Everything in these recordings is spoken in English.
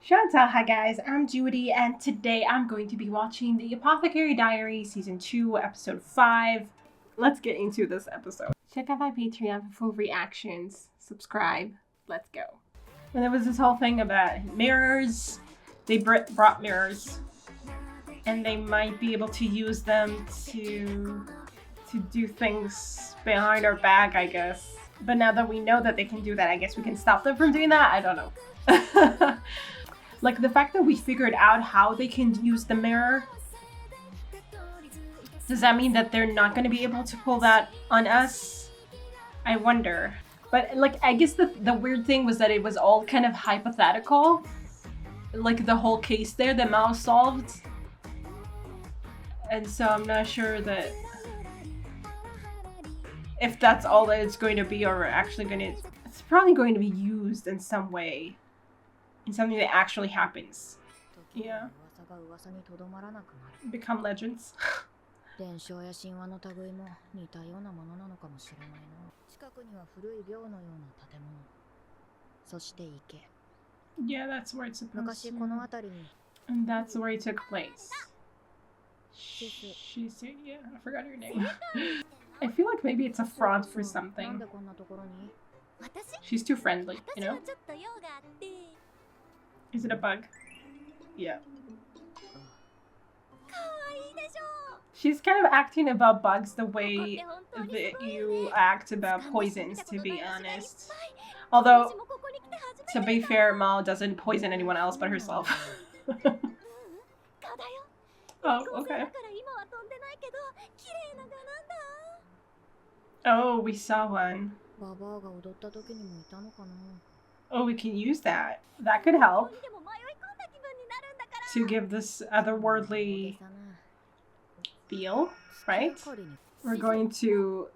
Showjotell, hi guys, I'm Judy, and today I'm going to be watching the Apothecary Diaries Season 2, Episode 5. Let's get into this episode. Check out my Patreon for full reactions. Subscribe. Let's go. And there was this whole thing about mirrors. They brought mirrors, and they might be able to use them to do things behind our back, I guess. But now that we know that they can do that, I guess we can stop them from doing that? I don't know. Like, the fact that we figured out how they can use the mirror, does that mean that they're not going to be able to pull that on us? I wonder. But, like, I guess the weird thing was that it was all kind of hypothetical. Like, the whole case there that Mao solved. And so I'm not sure that if that's all that it's going to be, or we're actually going to... It's probably going to be used in some way. In something that actually happens. Yeah. Become legends. Yeah, that's where it's supposed to. And that's where it took place. Yeah, I forgot her name. I feel like maybe it's a front for something. She's too friendly, you know? Is it a bug? Yeah. She's kind of acting about bugs the way that you act about poisons, to be honest. Although, to be fair, Mao doesn't poison anyone else but herself. Oh, okay. Oh, we saw one. Oh, we can use that. That could help to give this otherworldly feel, right? We're going to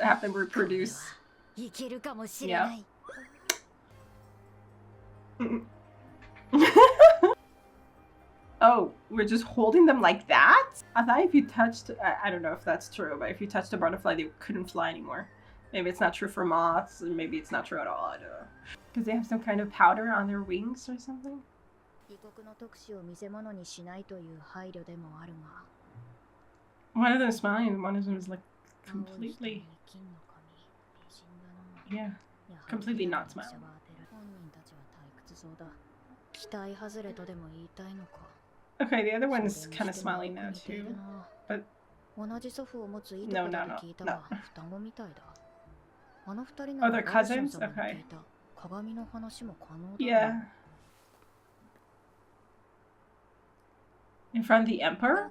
have them reproduce. Yeah. Oh, we're just holding them like that? I thought if you touched, I don't know if that's true, but if you touched a butterfly, they couldn't fly anymore. Maybe it's not true for moths, or maybe it's not true at all, I don't know. Because they have some kind of powder on their wings or something? One of them is smiling, one of them is like completely... Yeah, completely not smiling. Okay, the other one's kind of smiling now too, but no. Oh, they're cousins? Okay. Yeah. In front of the emperor?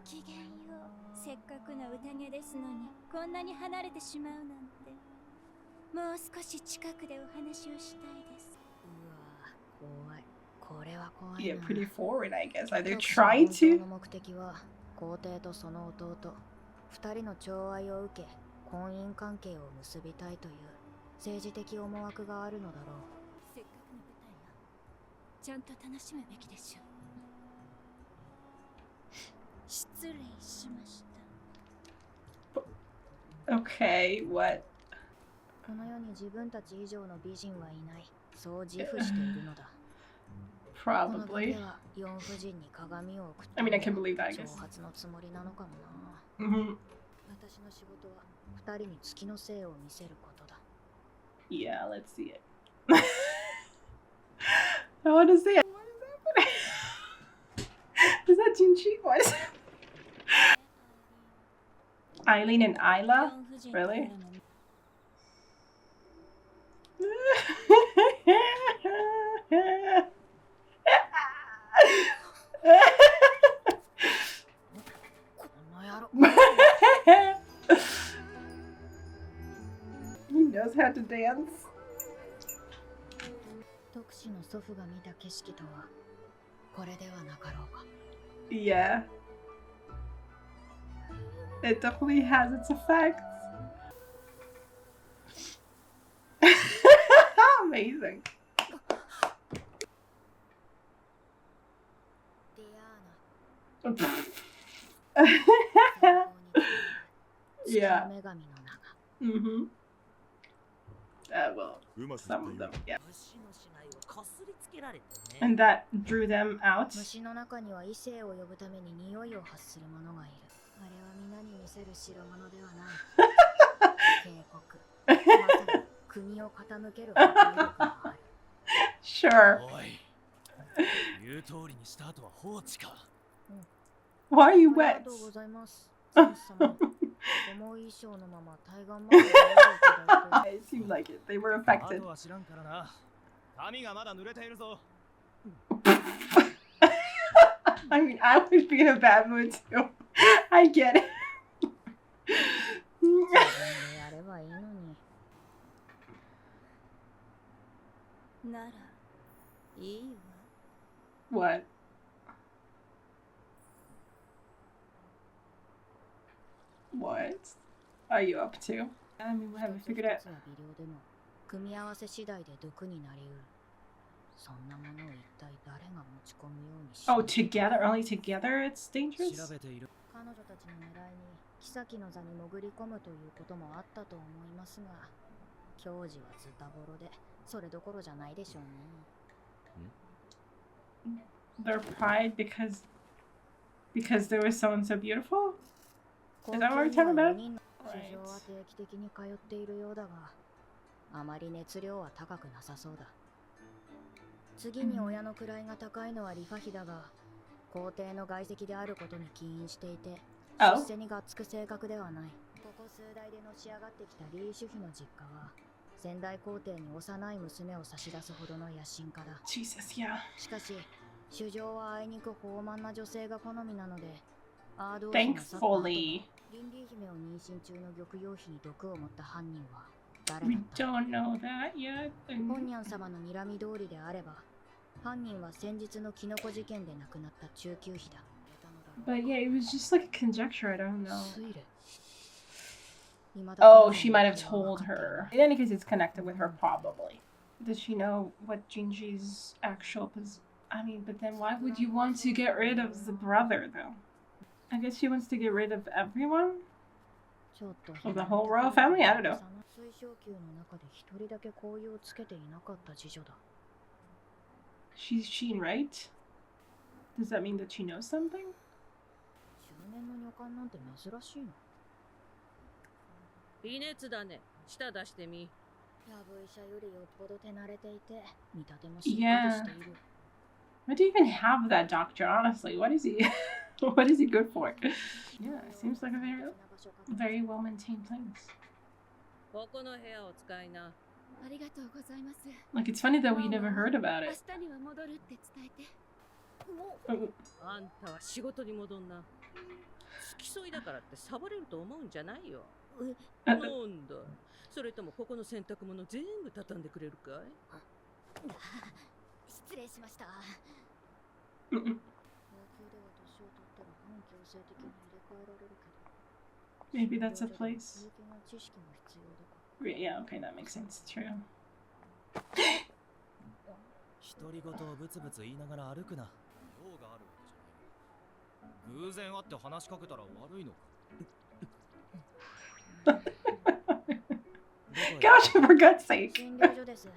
Yeah, pretty forward, I guess. Are they trying to? Okay, what? Probably. I mean, I can believe that, I guess. Mm-hmm. Yeah, let's see it. I want to see it. What is happening? Is that Jinshi? What is it? Eileen and Isla? Really? He knows how to dance. Yeah. It definitely has its effects. Amazing. Yeah. Mm-hmm. Well, some of them, yeah. And that drew them out. 虫の中には異性を呼ぶために匂いを発する者がいる。あれは皆に見せる代物ではない。警告。まさに国を傾ける破壊力がある。Sure. おい。言う通りにした後は放置か。Why are you あり wet? がとうございます。ジン様。重い衣装のまま対岸までいただいて。 It seemed like it. They were affected. あとは知らんからな。髪がまだ濡れているぞ。I mean, I would be in a bad mood too. I get it. 自分でやればいいのに。ならいいわ。 What? What are you up to? I mean, we haven't figured it. 組み合わせ次第で毒になりうる。そんなものを一体誰が持ち込むようにし。 Oh, together? Only together it's dangerous? 調べている。彼女たちの狙いに妃の座に潜り込むということもあったと思いますが、矜持はズタボロでそれどころじゃないでしょうね。Their pride because they were so and so beautiful? Is that what we're talking about? 市場は定期的に通っているようだが、あまり熱量は高くなさそうだ。次に親の位が高いのはリファ妃だが、皇帝の外籍であることに起因していて、出世にがっつく性格ではない。ここ数代でのし上がってきたリーシュ妃の実家は、先代皇帝に幼い娘を差し出すほどの野心家だ。Jesus, yeah. しかし、主情はあいにく豊満な女性が好みなので、Thankfully. リンリー姫を妊娠中の玉葉妃に毒を持った犯人は誰だ We った don't know that yet. ポンニャン様の睨み通りであれば、犯人は先日のキノコ事件で亡くなった中級妃だ。 But yeah, it was just like a conjecture. I don't know. 推理。 Oh, she might have told her. In any case, it's connected with her, probably. Does she know what Jinshi's actual I mean, but then why would you want to get rid of the brother, though? I guess she wants to get rid of everyone? Of the whole royal family? I don't know. 水晶宮の中で一人だけ紅葉をつけていなかった次女だ。 She's Sheen, right? Does that mean that she knows something? 中年の女官なんて珍しいの。微熱だね。舌出してみ。ヤブ医者よりよっぽど手慣れていて、見立てもしっかりしている。Why do you even have that doctor, honestly? What is he what is he good for? Yeah, it seems like a very well maintained place. ここの部屋を使いな。ありがとうございます。 Like, it's funny that we never heard about it. 明日には戻るって伝えて。あんたは仕事に戻んな。付き添いだからってサボれると思うんじゃないよ。なんだ。それともここの洗濯物全部畳んでくれるかい？失礼しました。 Maybe that's a place. Yeah, okay, that makes sense. True. 独り言をブツブツ言いながら歩くな。用があるわけじゃない。偶然会って話しかけたら悪いのか。Gosh, for God's sake. 診療所です。売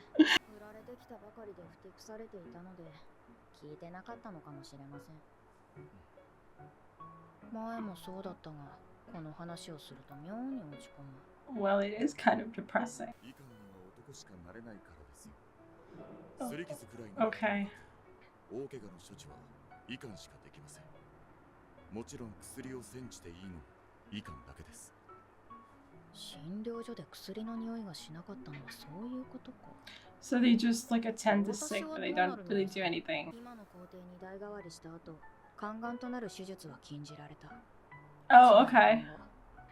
られてきたばかりでふてくされていたので、聞いてなかったのかもしれません。前もそうだったが、この話をすると妙に落ち込む。 Well, it is kind of depressing. Okay. 大怪我の処置は医官しかできません。もちろん薬を煎じていいのも医官だけです。診療所で薬の匂いがしなかったのはそういうことか。 So they just like attend the sick, but they don't really do anything. 今の皇帝に代替わりした後、宦官となる手術は禁じられた。 Oh, okay.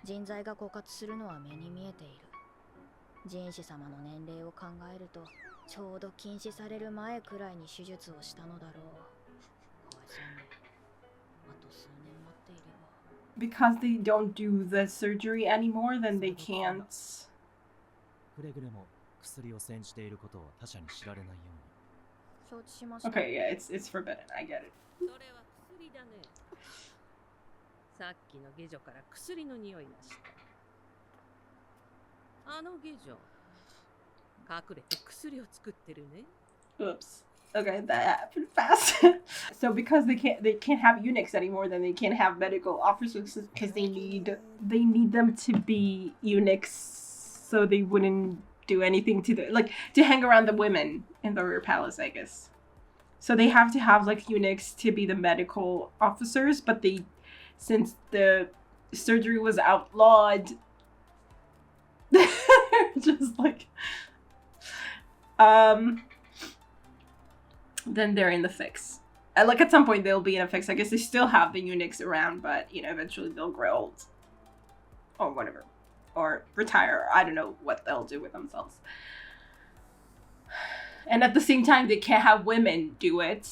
人材が枯渇するのは目に見えている。ジンシ様の年齢を考えると、ちょうど禁止される前くらいに手術をしたのだろう。かわいそうに。あと数年待っていれば。 Because they don't do the surgery anymore, then they can't. くれぐれも薬を煎じていることを他者に知られないように。承知しました。 Okay, yeah, it's forbidden. I get it. それは薬だね。さっきの下女から薬の匂いがした。あの下女、隠れて薬を作ってるね。 Oops. Okay, that happened fast. So because they can't have eunuchs anymore, then they can't have medical officers because they need them to be eunuchs so they wouldn't do anything to to hang around the women in the royal palace, I guess. So they have to have like eunuchs to be the medical officers, but since the surgery was outlawed, just like then they're in the fix. Like at some point they'll be in a fix. I guess they still have the eunuchs around, but eventually they'll grow old or whatever, or retire. I don't know what they'll do with themselves. And at the same time, they can't have women do it.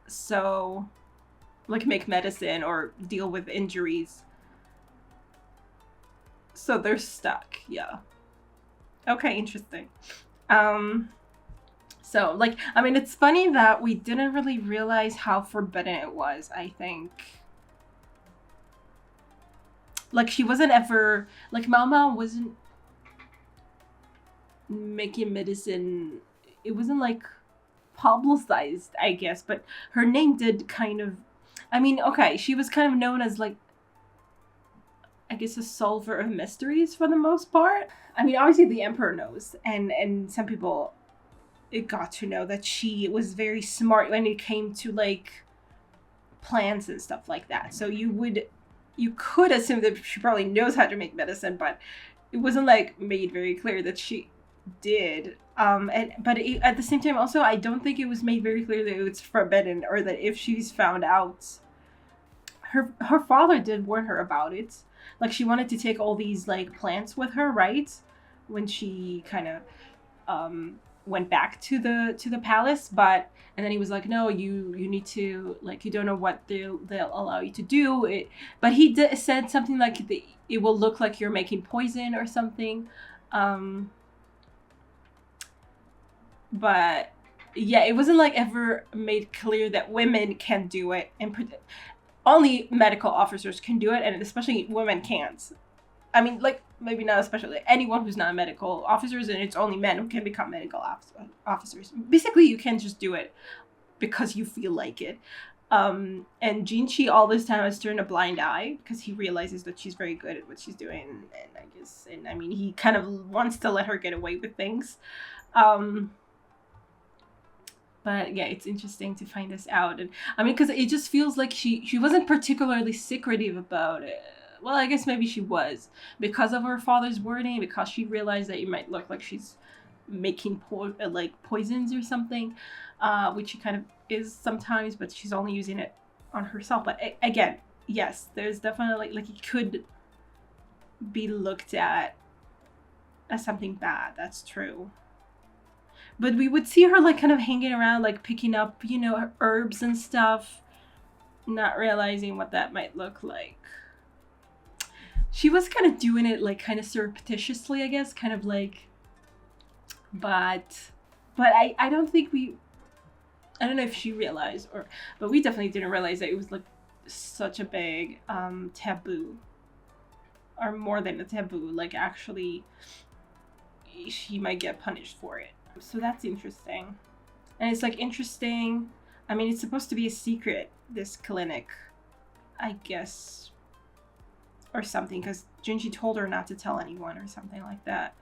So like make medicine or deal with injuries. So they're stuck. Yeah. Okay, interesting. So, like, I mean, it's funny that we didn't really realize how forbidden it was, I think. Like, she wasn't ever... Like, Maomao wasn't making medicine... It wasn't, like, publicized, I guess. But her name did kind of... I mean, okay, she was kind of known as, like, I guess a solver of mysteries for the most part. I mean, obviously the Emperor knows. And some people... It got to know that she was very smart when it came to like plants and stuff like that. So you could assume that she probably knows how to make medicine, but it wasn't like made very clear that she did. But at the same time, also, I don't think it was made very clear that it was forbidden or that if she's found out, her father did warn her about it. Like she wanted to take all these like plants with her, right? When she kind of went back to the palace, and then he was like, no, you need to, like, you don't know what they'll allow you to do it. But he said something like it will look like you're making poison or something. But yeah, it wasn't like ever made clear that women can do it, and only medical officers can do it, and especially women can't. I mean, like, maybe not especially anyone who's not medical officers, and it's only men who can become medical officers. Basically, you can't just do it because you feel like it. And Jinshi all this time has turned a blind eye because he realizes that she's very good at what she's doing, and I mean, he kind of wants to let her get away with things. But yeah, it's interesting to find this out, and I mean, because it just feels like she wasn't particularly secretive about it. Well, I guess maybe she was because of her father's wording, because she realized that it might look like she's making poisons or something, which she kind of is sometimes, but she's only using it on herself. But again, yes, there's definitely like it could be looked at as something bad. That's true. But we would see her like kind of hanging around, like picking up, herbs and stuff, not realizing what that might look like. She was kind of doing it like kind of surreptitiously, I guess, kind of like, but I don't think I don't know if she realized, but we definitely didn't realize that it was like such a big taboo, or more than a taboo, like actually she might get punished for it. So that's interesting. And it's like interesting, I mean, it's supposed to be a secret, this clinic, I guess, or something, because Jinshi told her not to tell anyone or something like that.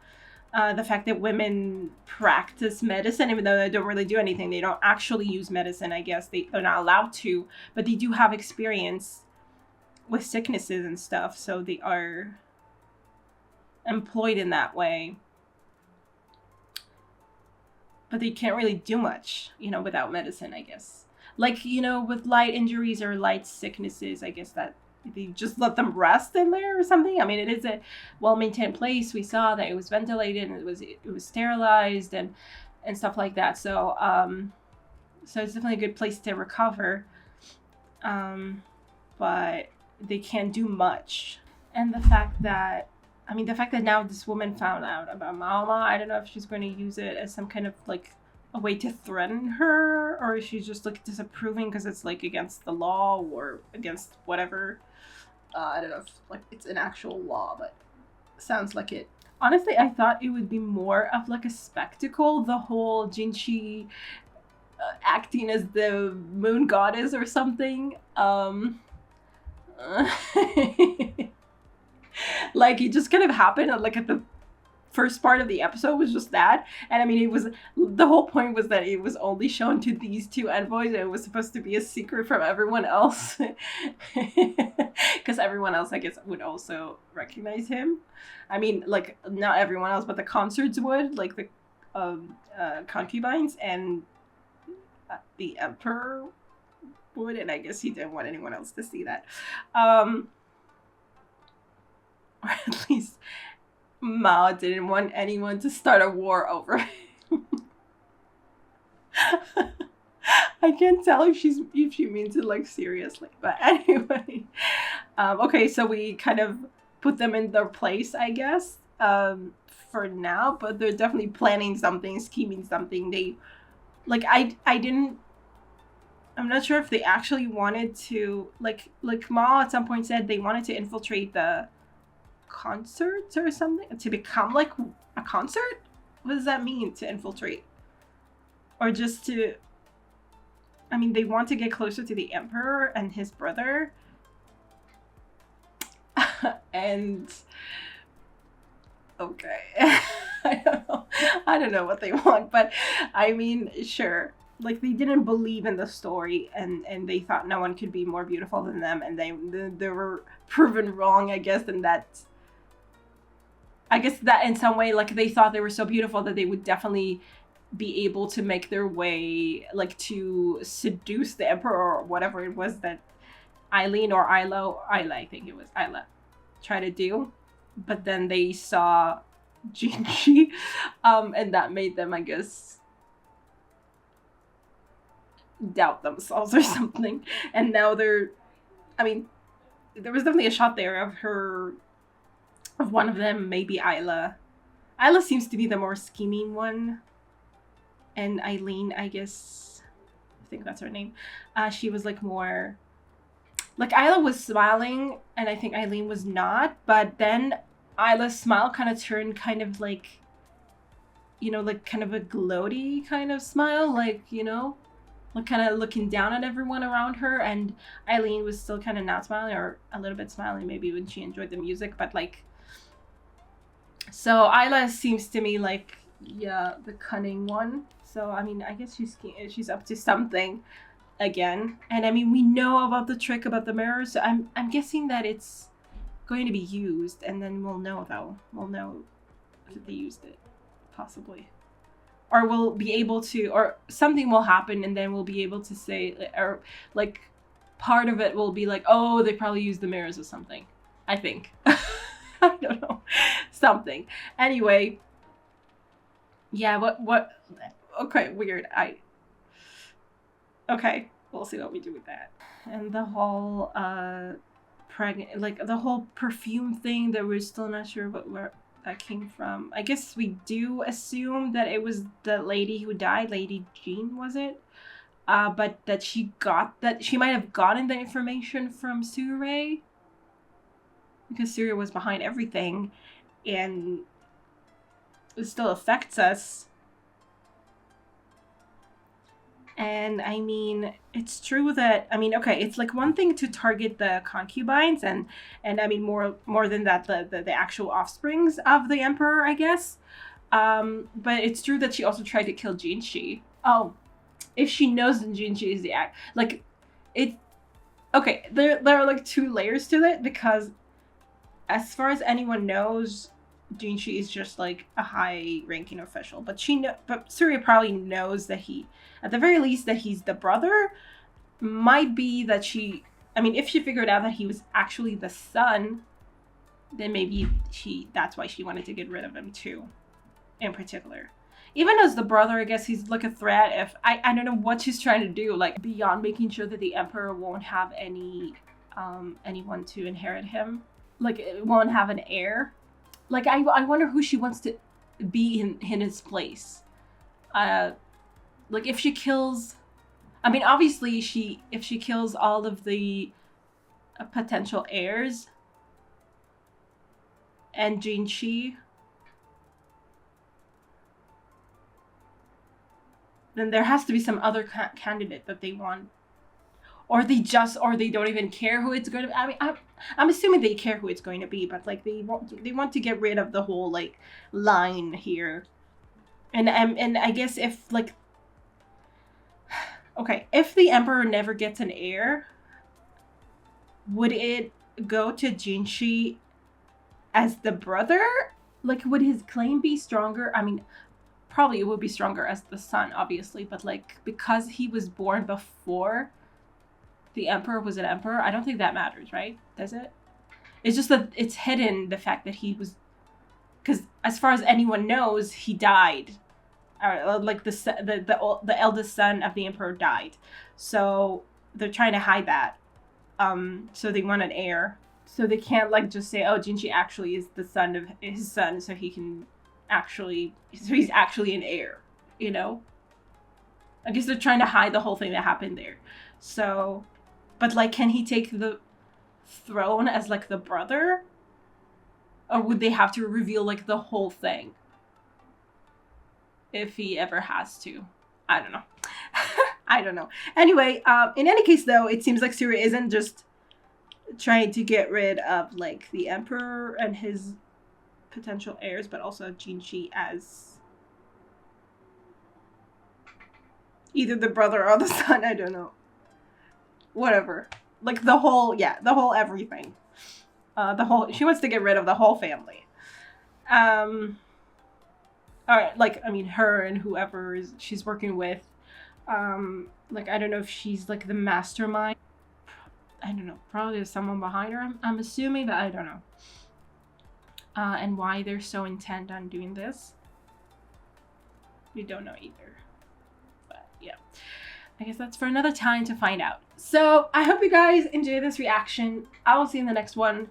The fact that women practice medicine, even though they don't really do anything, they don't actually use medicine, I guess. They're not allowed to, but they do have experience with sicknesses and stuff, so they are employed in that way. But they can't really do much, without medicine, I guess. Like, with light injuries or light sicknesses, I guess that they just let them rest in there or something. I mean, it is a well-maintained place. We saw that it was ventilated and it was sterilized and stuff like that. So so it's definitely a good place to recover. But they can't do much. And the fact that now this woman found out about Maomao, I don't know if she's going to use it as some kind of like a way to threaten her, or if she's just like disapproving because it's like against the law or against whatever. I don't know if like it's an actual law, but Sounds like it. Honestly, I thought it would be more of like a spectacle, the whole Jinshi acting as the moon goddess or something. Like it just kind of happened like at the first part of the episode was just that, and I mean it was, the whole point was that it was only shown to these two envoys and it was supposed to be a secret from everyone else because everyone else I guess would also recognize him. I mean like not everyone else but the consorts would, like the concubines, and the emperor would, and I guess he didn't want anyone else to see that, or at least Mao didn't want anyone to start a war over him. I can't tell if she means it like seriously, but anyway. Okay, so we kind of put them in their place, I guess, for now, but they're definitely planning something, scheming something. They, like, I'm not sure if they actually wanted to, like Mao at some point said they wanted to infiltrate the concerts or something, to become like a concert. What does that mean, to infiltrate? Or just to, I mean, they want to get closer to the emperor and his brother. And okay. I don't know what they want, but I mean, sure. Like they didn't believe in the story, and they thought no one could be more beautiful than them, and they were proven wrong, I guess, and that in some way, like they thought they were so beautiful that they would definitely be able to make their way, like to seduce the emperor or whatever it was that Isla, I think it was Isla, try to do. But then they saw Jinshi, and that made them, I guess, doubt themselves or something. And now there was definitely a shot there of one of them, maybe Isla. Isla seems to be the more scheming one. And Eileen, I guess, I think that's her name. She was like more, like Isla was smiling and I think Eileen was not. But then Isla's smile kind of turned kind of like, you know, like kind of a gloaty kind of smile. Like, you know, like kind of looking down at everyone around her. And Eileen was still kind of not smiling, or a little bit smiling maybe when she enjoyed the music. But like, so Isla seems to me like, yeah, the cunning one. So I mean, I guess she's up to something again. And I mean, we know about the trick about the mirror, so I'm guessing that it's going to be used, and then we'll know though. We'll know if they used it, possibly, or we'll be able to, or something will happen, and then we'll be able to say, or like part of it will be like, oh, they probably used the mirrors or something. I think. I don't know. Something. Anyway. Yeah, what? Okay, weird. Okay, we'll see what we do with that. And the whole, like the whole perfume thing that we're still not sure where that came from. I guess we do assume that it was the lady who died, Lady Jean, was it? But that she might have gotten the information from Surei, because Surei was behind everything, and it still affects us. And I mean, it's true that, I mean, okay, it's like one thing to target the concubines, and I mean more than that, the actual offsprings of the emperor, I guess. But it's true that she also tried to kill Jinshi. Oh, if she knows that Jinshi is the act, like it. Okay, there are like two layers to it, because as far as anyone knows, Jinshi is just like a high-ranking official, but Surya probably knows that at the very least, that he's the brother. Might be that I mean, if she figured out that he was actually the son, then maybe that's why she wanted to get rid of him too, in particular. Even as the brother, I guess he's like a threat. If I don't know what she's trying to do, like beyond making sure that the emperor won't have anyone to inherit him, like it won't have an heir. Like, I wonder who she wants to be in his place. Like, if she kills... I mean, obviously, if she kills all of the potential heirs, and Jinshi, then there has to be some other candidate that they want, or they don't even care who it's going to be. I mean, I'm assuming they care who it's going to be, but like they want to get rid of the whole like line here, and I guess if like, okay, if the emperor never gets an heir, would it go to Jinshi as the brother? Like, would his claim be stronger? I mean, probably it would be stronger as the son, obviously, but like because he was born before the emperor was an emperor, I don't think that matters, right? Does it? It's just that it's hidden, the fact that he was, because as far as anyone knows, he died. Like the eldest son of the emperor died, so they're trying to hide that. So they want an heir, so they can't like just say, oh, Jinshi actually is the son of his son, so he's actually an heir, you know? I guess they're trying to hide the whole thing that happened there. So, but like, can he take the throne as like the brother? Or would they have to reveal like the whole thing? If he ever has to. I don't know. I don't know. Anyway, in any case though, it seems like Kusuriya isn't just trying to get rid of like the emperor and his potential heirs, but also Jinshi as either the brother or the son. I don't know. Whatever. Like the whole everything. She wants to get rid of the whole family. Alright, like, I mean, her and whoever she's working with, like, I don't know if she's, like, the mastermind. I don't know, probably there's someone behind her, I'm assuming, but I don't know. And why they're so intent on doing this, we don't know either. But, yeah. I guess that's for another time to find out. So, I hope you guys enjoyed this reaction. I will see you in the next one.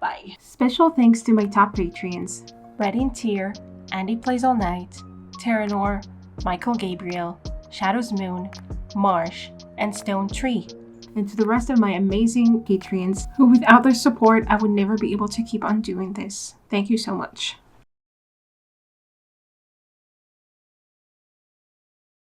Bye. Special thanks to my top Patreons, Red in Tier, Andy Plays All Night, Terranor, Michael Gabriel, Shadows Moon, Marsh, and Stone Tree. And to the rest of my amazing Patreons, who without their support, I would never be able to keep on doing this. Thank you so much.